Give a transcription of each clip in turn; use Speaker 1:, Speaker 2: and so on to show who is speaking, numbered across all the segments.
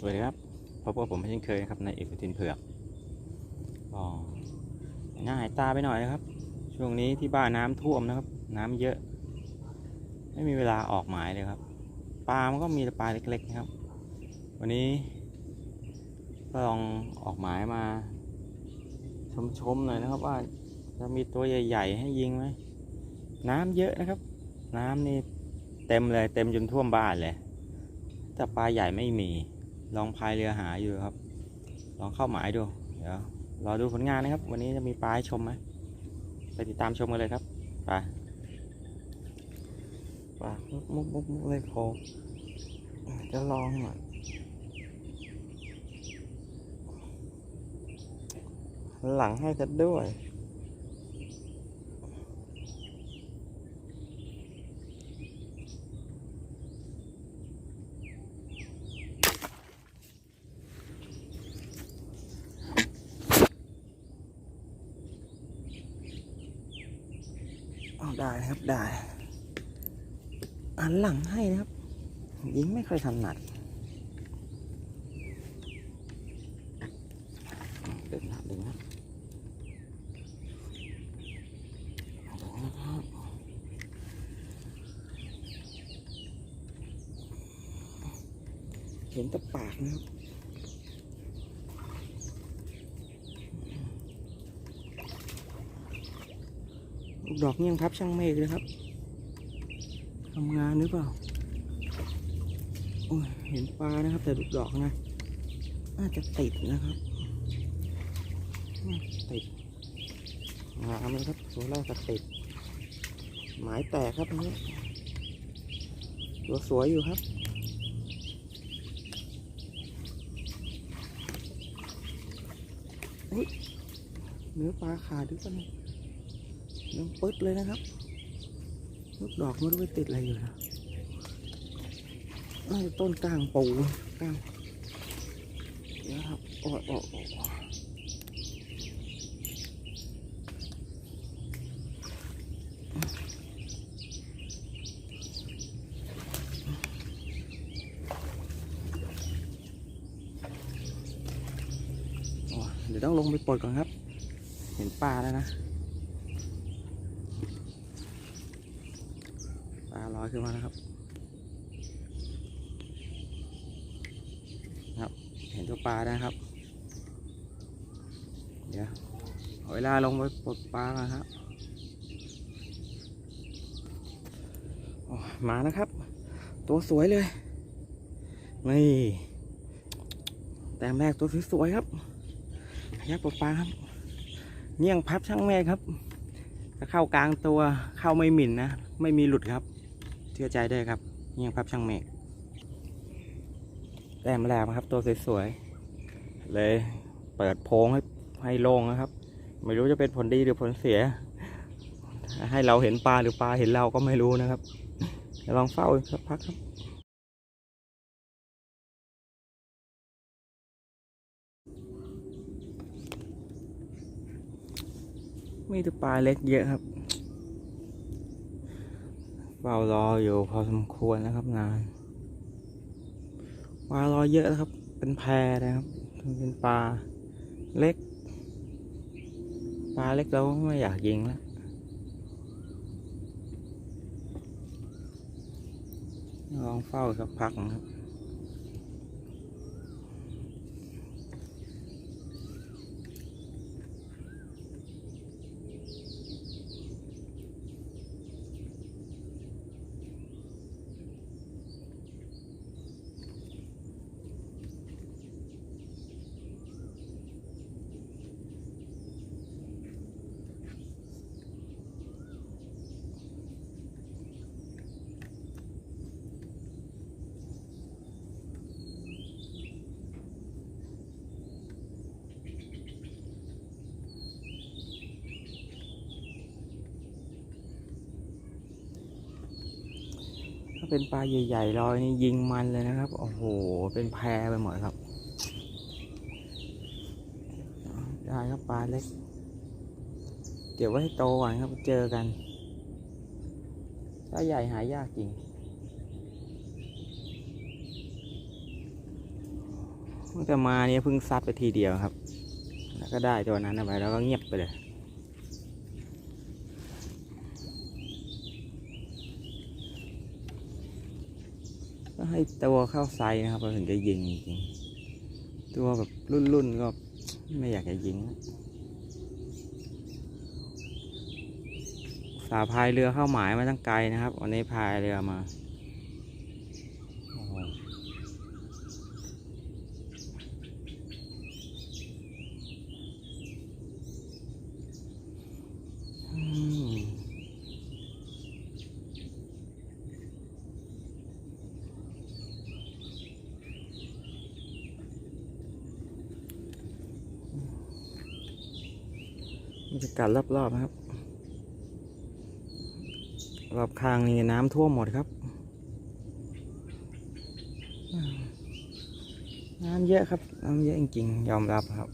Speaker 1: วัสดีครับพบกับผมเช่นเคยครับในเอกทินเผือกก็น่าหายตาไปหน่อยนะครับช่วงนี้ที่บ้านน้ำท่วมนะครับน้ำเยอะไม่มีเวลาออกหมายเลยครับปลามันก็มีแต่ปลาเล็กๆนะครับวันนี้ก็ลองออกหมายมาชมหน่อยนะครับว่าจะมีตัวใหญ่ๆให้ยิงไหมน้ำเยอะนะครับน้ำนี่เต็มเลยเต็มจนท่วมบ้านเลยแต่ปลาใหญ่ไม่มีลองพายเรือหาอยู่ครับลองเข้าหมายดูเดี๋ยวรอดูผลงานนะครับวันนี้จะมีปลาให้ชมไหมไปติดตามชมกันเลยครับไปปลามุกเลยโคจะลองหน่อยหลังให้กันด้วยได้ครับได้อันหลังให้นะครับยิงไม่ค่อยถนัดดึงนะเห็นแต่ปากนะครับดอกยังพับช่างเมฆเลยครับทำงานหรือเปล่าโอ้ยเห็นปลานะครับแต่ดอกนะน่าจะติดนะครับติดงามเลยครับตัวแรกก็ติดหมายแตกครับนี้ตัวสวยอยู่ครับเนื้อปลาขาดด้วยกันน้ำปึ๊ดเลยนะครับลูกดอกไม่รู้ไปติดอะไรอยู่นะน่าจะต้นกลางปูกลางเดี๋ยวครับโอ้เดี๋ยวต้องลงไปปลดก่อนครับเห็นปลาแล้วนะปลาลอยขึ้นมาแล้วครับเห็นตัวปลานะครับเดี๋ยวเวลาลงไปปลดปลาแล้วครับมาแล้วครับตัวสวยเลยนี่แต้มแรกตัวสวยๆครับยักษ์ปลดปลาครับเงี้ยงพับช่างแม่ครับถ้าเข้ากลางตัวเข้าไม่หมิ่นนะไม่มีหลุดครับเชื่อใจได้ครับเงี้ยงพับช่างเมฆแต้มแรกครับตัวสวยๆเลยเปิดโพงให้โล่งนะครับไม่รู้จะเป็นผลดีหรือผลเสียให้เราเห็นปลาหรือปลาเห็นเราก็ไม่รู้นะครับลองเฝ้าสักพักครับมีแต่ปลาเล็กเยอะครับเฝ้ารออยู่พอสมควรนะครับนานปลารอเยอะแล้วครับเป็นแพนะครับเป็นปลาเล็กเราไม่อยากยิงแล้วลองเฝ้าสักพักนะครับถ้าเป็นปลาใหญ่ๆลอยนี่ยิงมันเลยนะครับโอ้โหเป็นแพไปหมดครับได้ครับปลาเล็กเดี๋ยวไว้ให้โตก่อนครับเจอกันถ้าใหญ่หายากจริง ตั้งแต่มาเนี่ยเพิ่งซัดไปทีเดียวครับแล้วก็ได้ตัวนั้นไปแล้วก็เงียบไปเลยก็ให้ตัวเข้าไซส์นะครับเราถึงจะยิงจริงตัวแบบรุ่นก็ไม่อยากจะยิงสาพายเรือเข้าหมายมาตั้งไกลนะครับวันนี้พายเรือมาบรรยากาศรอบๆนะครับรอบข้างนี่น้ำท่วมหมดครับน้ำเยอะครับน้ำเยอะจริงๆยอมรับครับ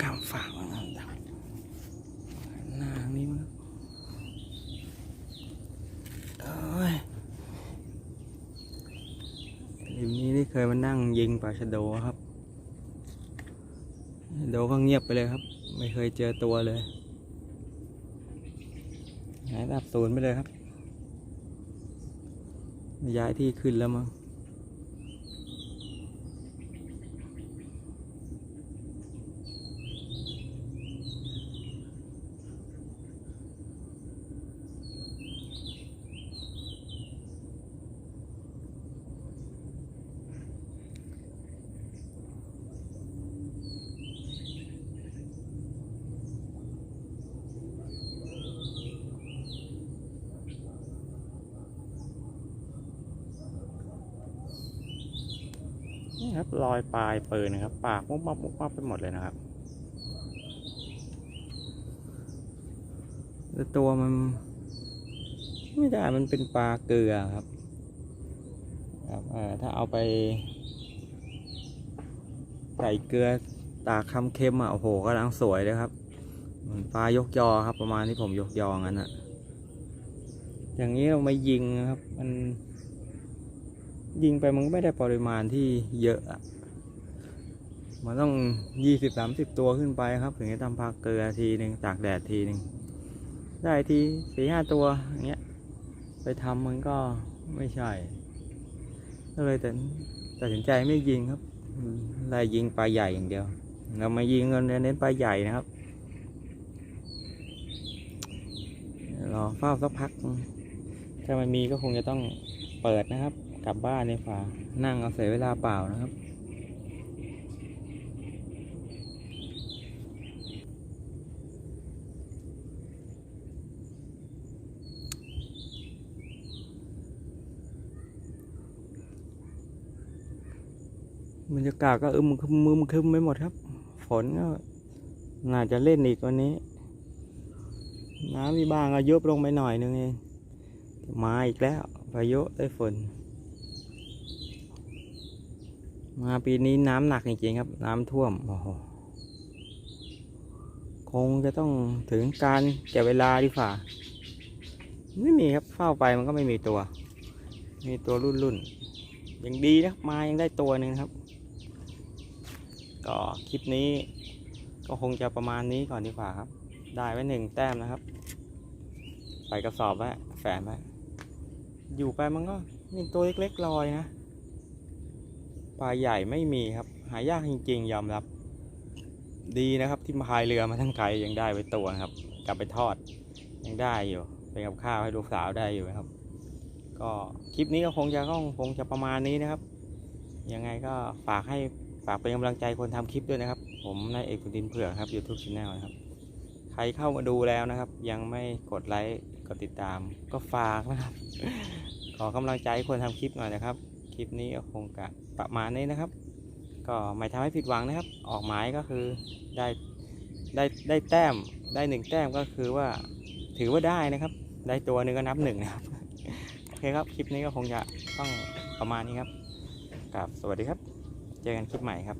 Speaker 1: ข้ามฝั่งหน้านี้มั้งริมนี้นี่เคยมานั่งยิงปลาชะโดครับโดก็เงียบไปเลยครับไม่เคยเจอตัวเลยหายแบบศูนย์ไปเลยครับย้ายที่ขึ้นแล้วมั้งนี่ครับรอยปลายปืนนะครับปากมุบมับไปหมดเลยนะครับแต่ตัวมันไม่ได้มันเป็นปลาเกลือครับถ้าเอาไปใส่เกลือตากคำเค็มโอ้โหกำลังสวยเลยครับปลายกยอครับประมาณที่ผมยกยองั้นอย่างนี้เราไม่ยิงครับมันยิงไปมันไม่ได้ปริมาณที่เยอะมันต้อง20-30ตัวขึ้นไปครับถึงจะทำปลาเกลือทีหนึ่งตากแดดทีหนึ่งได้ที4-5ตัวอย่างเงี้ยไปทำมันก็ไม่ใช่ก็เลยตัดสินใจไม่ยิงครับเลยยิงปลาใหญ่อย่างเดียวเรามายิงเงินเน้นปลาใหญ่นะครับรอเฝ้าสักพักถ้ามันมีก็คงจะต้องเปิดนะครับกลับบ้านในฝ่านั่งเอาเสียเวลาเปล่านะครับบรรยากาศก็อึมครึมไม่หมดครับฝนก็น่าจะเล่นอีกวันนี้น้ำมีบางก็ยุบลงไปหน่อยนึงเองมาอีกแล้วพายุไต้ฝุ่นมาปีนี้น้ำหนักจริงๆครับน้ำท่วมโอ้โหคงจะต้องถึงการแก่เวลาดีฝ่าไม่มีครับเฝ้าไปมันก็ไม่มีตัวมีตัวรุ่นยังดีนะมายังได้ตัวหนึ่งครับก็คลิปนี้ก็คงจะประมาณนี้ก่อนดีกว่าครับได้ไว้1 แต้มนะครับใส่กระสอบไว้แฝงไว้อยู่ไปมันก็มีตัวเล็กๆลอยนะปลาใหญ่ไม่มีครับหายากจริงๆยอมรับดีนะครับที่พายเรือมาทั้งไกลยังได้ไว้ตัวนะครับกลับไปทอดยังได้อยู่เป็นกับข้าวให้ลูกสาวได้อยู่นะครับก็คลิปนี้ก็คงจะประมาณนี้นะครับยังไงก็ฝากเป็นกำลังใจคนทำคลิปด้วยนะครับผมนายเอกสุทินเผือกครับ YouTube Channel นะครับใครเข้ามาดูแล้วนะครับยังไม่กดไลค์กดติดตามก็ฝากนะครับขอกำลังใจคนทำคลิปหน่อยนะครับคลิปนี้ก็คงจะประมาณนี้นะครับก็ไม่ทำให้ผิดหวังนะครับออกหมายก็คือได้แต้มได้1 แต้มก็คือว่าถือว่าได้นะครับได้ตัวหนึ่งก็นับ1นะครับโอเคครับคลิปนี้ก็คงจะต้องประมาณนี้ครับกับสวัสดีครับเจอกันคลิปใหม่ครับ